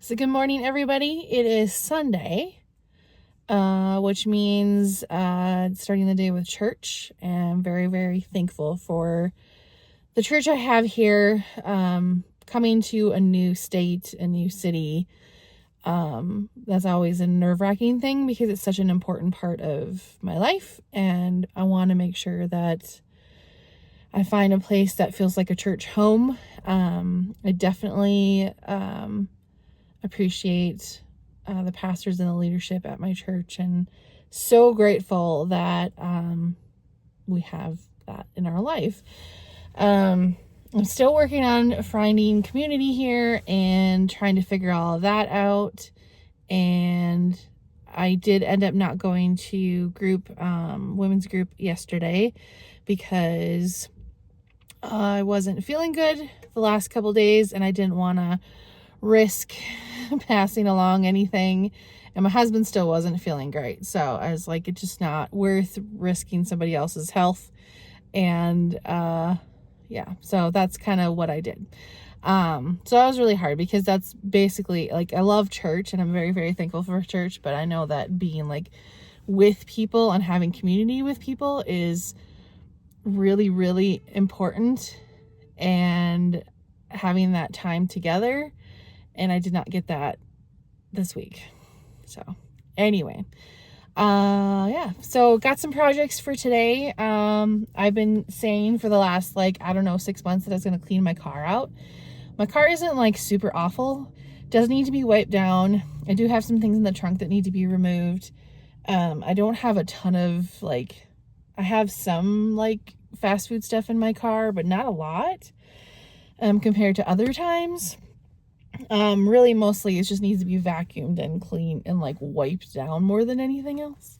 So good morning, everybody. It is Sunday, which means starting the day with church. And I'm very, very thankful for the church I have here. Coming to a new state, a new city. That's always a nerve-wracking thing because it's such an important part of my life. And I want to make sure that I find a place that feels like a church home. I definitely appreciate the pastors and the leadership at my church, and so grateful that we have that in our life. I'm still working on finding community here and trying to figure all of that out. And I did end up not going to women's group yesterday because I wasn't feeling good the last couple days, and I didn't want to risk passing along anything, and my husband still wasn't feeling great, so I was like, it's just not worth risking somebody else's health. And yeah, so that's kind of what I did. So that was really hard because that's basically, like, I love church and I'm very, very thankful for church, but I know that being like with people and having community with people is really, really important, and having that time together. And I did not get that this week. So anyway, yeah, so got some projects for today. I've been saying for the last, 6 months that I was going to clean my car out. My car isn't super awful. Does need to be wiped down. I do have some things in the trunk that need to be removed. I don't have a ton of I have some fast food stuff in my car, but not a lot, compared to other times. Really mostly it just needs to be vacuumed and clean and wiped down more than anything else.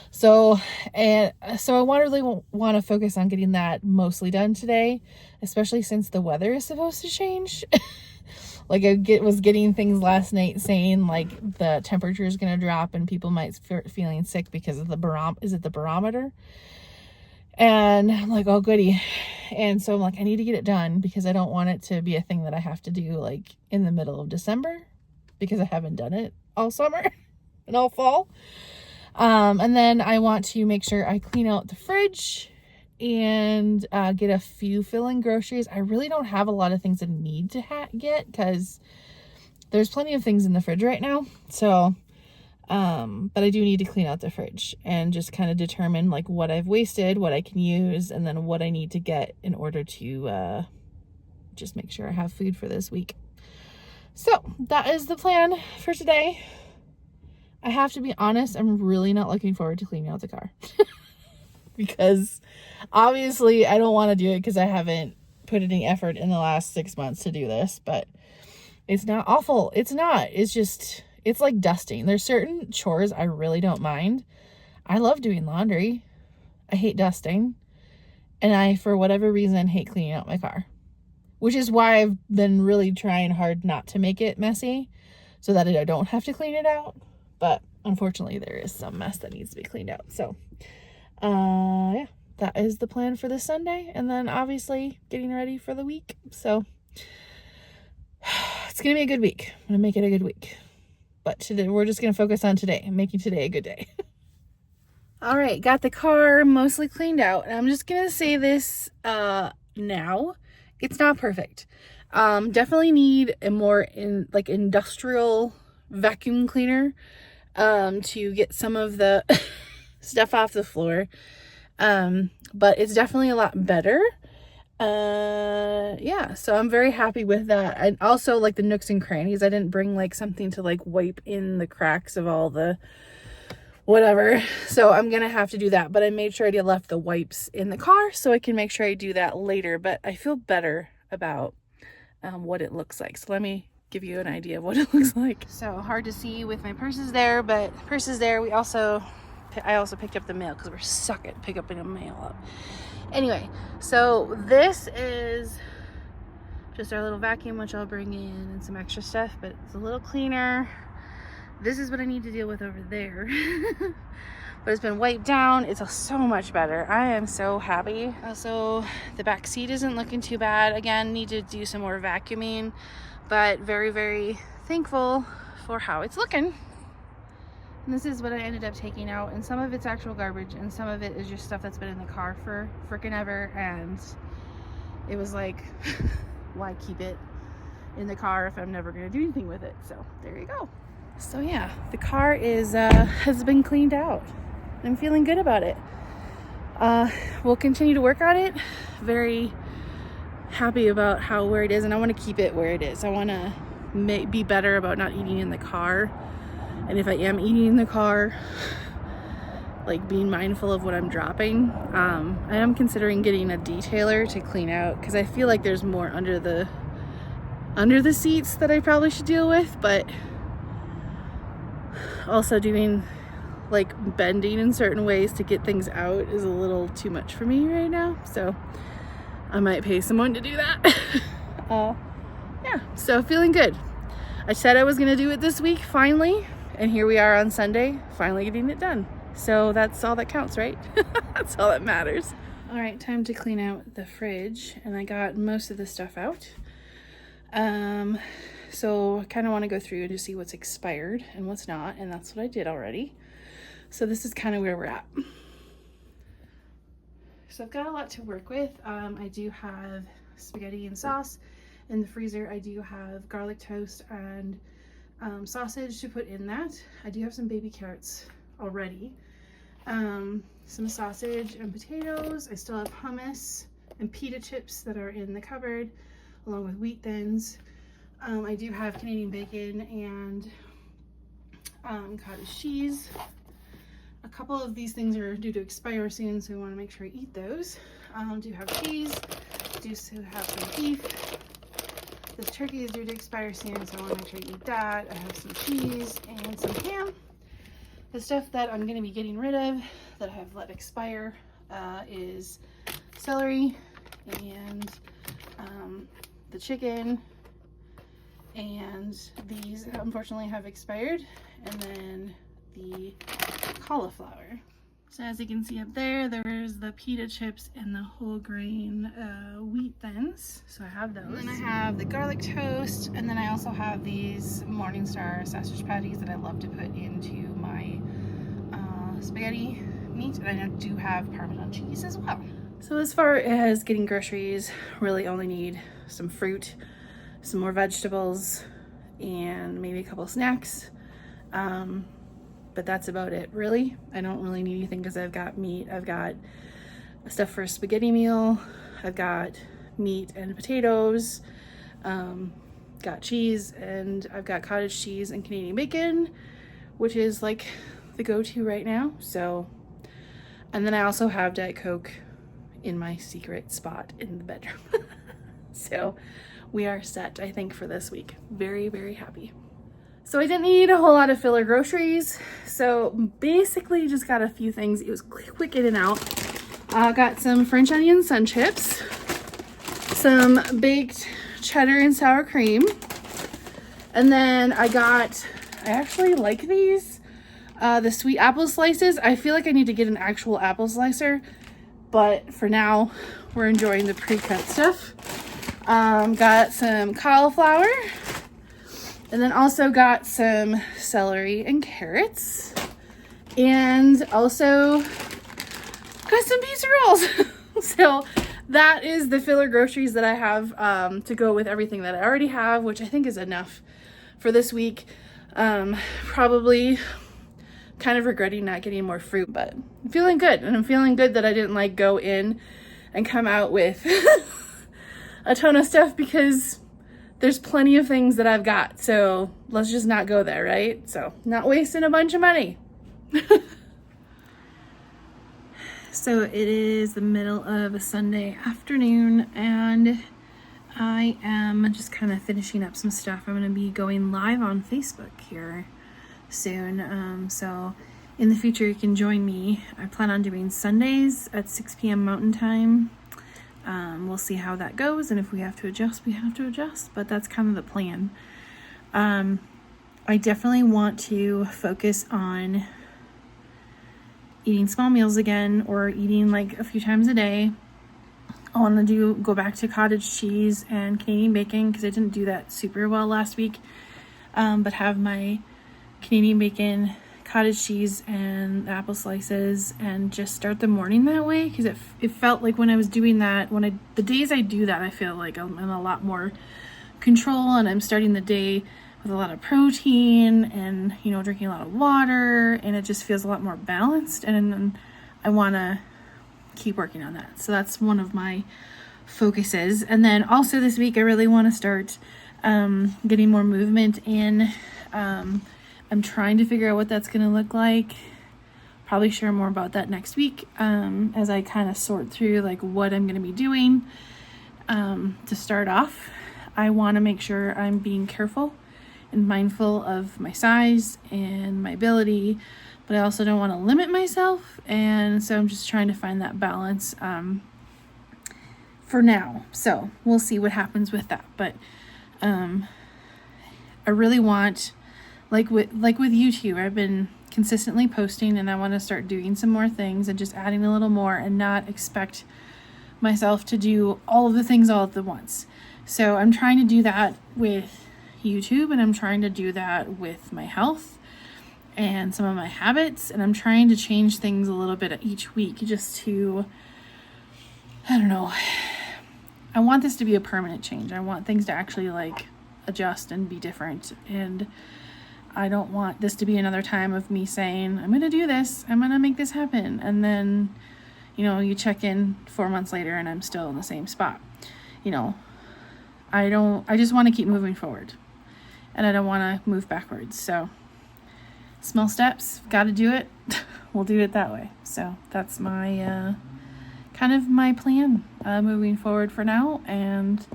So I really want to focus on getting that mostly done today, especially since the weather is supposed to change. I was getting things last night saying the temperature is going to drop and people might start feeling sick because of the barometer. And I'm like, oh goody. And so I'm like, I need to get it done because I don't want it to be a thing that I have to do in the middle of December, because I haven't done it all summer and all fall. And then I want to make sure I clean out the fridge and get a few fill-in groceries. I really don't have a lot of things I need to get because there's plenty of things in the fridge right now. So but I do need to clean out the fridge and just kind of determine what I've wasted, what I can use, and then what I need to get in order to just make sure I have food for this week. So that is the plan for today. I have to be honest, I'm really not looking forward to cleaning out the car because obviously I don't want to do it because I haven't put any effort in the last 6 months to do this, but it's not awful. It's not. It's like dusting. There's certain chores I really don't mind. I love doing laundry. I hate dusting. And I, for whatever reason, hate cleaning out my car. Which is why I've been really trying hard not to make it messy so that I don't have to clean it out. But unfortunately, there is some mess that needs to be cleaned out. So, yeah, that is the plan for this Sunday. And then obviously getting ready for the week. So, it's going to be a good week. I'm going to make it a good week. But today, we're just going to focus on today, making today a good day. All right, got the car mostly cleaned out. And I'm just going to say this now. It's not perfect. Definitely need a more industrial vacuum cleaner to get some of the stuff off the floor. But it's definitely a lot better. Yeah, so I'm very happy with that. And also the nooks and crannies, I didn't bring something to wipe in the cracks of all the whatever, so I'm gonna have to do that. But I made sure I left the wipes in the car so I can make sure I do that later. But I feel better about what it looks like, so let me give you an idea of what it looks like. So hard to see with my purses there, but purses there. I also picked up the mail because we're suck at picking the mail up. Anyway, so this is just our little vacuum, which I'll bring in, and some extra stuff, but it's a little cleaner. This is what I need to deal with over there. But it's been wiped down. It's so much better. I am so happy. Also, the back seat isn't looking too bad. Again, need to do some more vacuuming, but very, very thankful for how it's looking. And this is what I ended up taking out, and some of it's actual garbage and some of it is just stuff that's been in the car for freaking ever, and it was like why keep it in the car if I'm never going to do anything with it? So there you go. So yeah, the car is has been cleaned out. I'm feeling good about it. We'll continue to work on it. Very happy about where it is, and I want to keep it where it is. I want to be better about not eating in the car, and if I am eating in the car, like being mindful of what I'm dropping. I am considering getting a detailer to clean out because I feel like there's more under the seats that I probably should deal with, but also doing like bending in certain ways to get things out is a little too much for me right now, so I might pay someone to do that. Yeah, so feeling good. I said I was gonna do it this week finally, and here we are on Sunday finally getting it done. So that's all that counts, right? That's all that matters. All right, time to clean out the fridge, and I got most of the stuff out. So I kind of want to go through to see what's expired and what's not, and that's what I did already. So this is kind of where we're at. So I've got a lot to work with. I do have spaghetti and sauce in the freezer. I do have garlic toast and sausage to put in that. I do have some baby carrots already. Some sausage and potatoes. I still have hummus and pita chips that are in the cupboard, along with wheat thins. I do have Canadian bacon and cottage cheese. A couple of these things are due to expire soon, so we want to make sure I eat those. Do have cheese. Do still have some beef. This turkey is due to expire soon, so I want to make sure I eat that. I have some cheese and some ham. The stuff that I'm going to be getting rid of that I have let expire is celery and the chicken, and these unfortunately have expired, and then the cauliflower. So as you can see up there, there's the pita chips and the whole grain wheat thins. So I have those. And then I have the garlic toast, and then I also have these Morningstar sausage patties that I love to put into my spaghetti meat, and I do have Parmesan cheese as well. So as far as getting groceries, really only need some fruit, some more vegetables, and maybe a couple snacks. But that's about it, really. I don't really need anything because I've got meat. I've got stuff for a spaghetti meal. I've got meat and potatoes. Got cheese, and I've got cottage cheese and Canadian bacon, which is like the go-to right now. So, and then I also have Diet Coke in my secret spot in the bedroom. So we are set, I think, for this week. Very, very happy. So I didn't need a whole lot of filler groceries. So basically just got a few things. It was quick in and out. Got some French onion sun chips, some baked cheddar and sour cream. And then I actually like these, the sweet apple slices. I feel like I need to get an actual apple slicer, but for now we're enjoying the pre-cut stuff. Got some cauliflower, and then also got some celery and carrots, and also got some pizza rolls. So that is the filler groceries that I have to go with everything that I already have, which I think is enough for this week. Probably kind of regretting not getting more fruit, but I'm feeling good, and I'm feeling good that I didn't like go in and come out with a ton of stuff, because there's plenty of things that I've got, so let's just not go there, right? So not wasting a bunch of money. So it is the middle of a Sunday afternoon, and I am just kind of finishing up some stuff. I'm going to be going live on Facebook here soon, so in the future you can join me. I plan on doing Sundays at 6 p.m. Mountain Time. We'll see how that goes, and if we have to adjust, we have to adjust, but that's kind of the plan. I definitely want to focus on eating small meals again, or eating like a few times a day. I want to go back to cottage cheese and Canadian bacon because I didn't do that super well last week. But have my Canadian bacon, cottage cheese, and apple slices, and just start the morning that way, because it felt like when I was doing that, the days I do that, I feel like I'm in a lot more control, and I'm starting the day with a lot of protein and, you know, drinking a lot of water, and it just feels a lot more balanced, and I want to keep working on that. So that's one of my focuses. And then also this week, I really want to start getting more movement in. I'm trying to figure out what that's going to look like. Probably share more about that next week as I kind of sort through like what I'm going to be doing. To start off, I want to make sure I'm being careful and mindful of my size and my ability, but I also don't want to limit myself. And so I'm just trying to find that balance for now. So we'll see what happens with that. But I really want, like with YouTube, I've been consistently posting, and I want to start doing some more things and just adding a little more and not expect myself to do all of the things all at once. So I'm trying to do that with YouTube, and I'm trying to do that with my health and some of my habits, and I'm trying to change things a little bit each week just to, I don't know, I want this to be a permanent change. I want things to actually like adjust and be different, and I don't want this to be another time of me saying, I'm going to do this, I'm going to make this happen, and then, you know, you check in 4 months later and I'm still in the same spot. You know, I just want to keep moving forward, and I don't want to move backwards. So small steps, got to do it. We'll do it that way. So that's my kind of my plan moving forward for now, and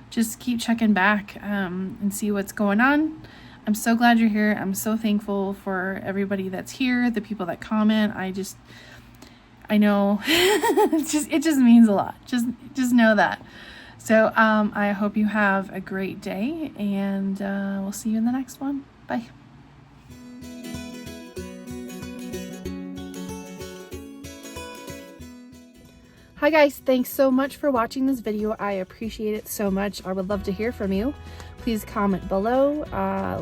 just keep checking back and see what's going on. I'm so glad you're here. I'm so thankful for everybody that's here, the people that comment. I know it just means a lot. Just know that. So I hope you have a great day, and we'll see you in the next one. Bye. Hi guys, thanks so much for watching this video. I appreciate it so much. I would love to hear from you. Please comment below,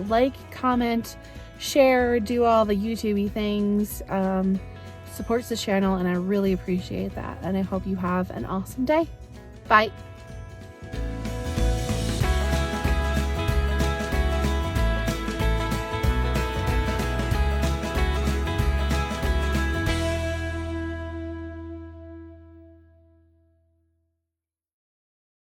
like, comment, share, do all the YouTube-y things. Supports the channel, and I really appreciate that. And I hope you have an awesome day. Bye.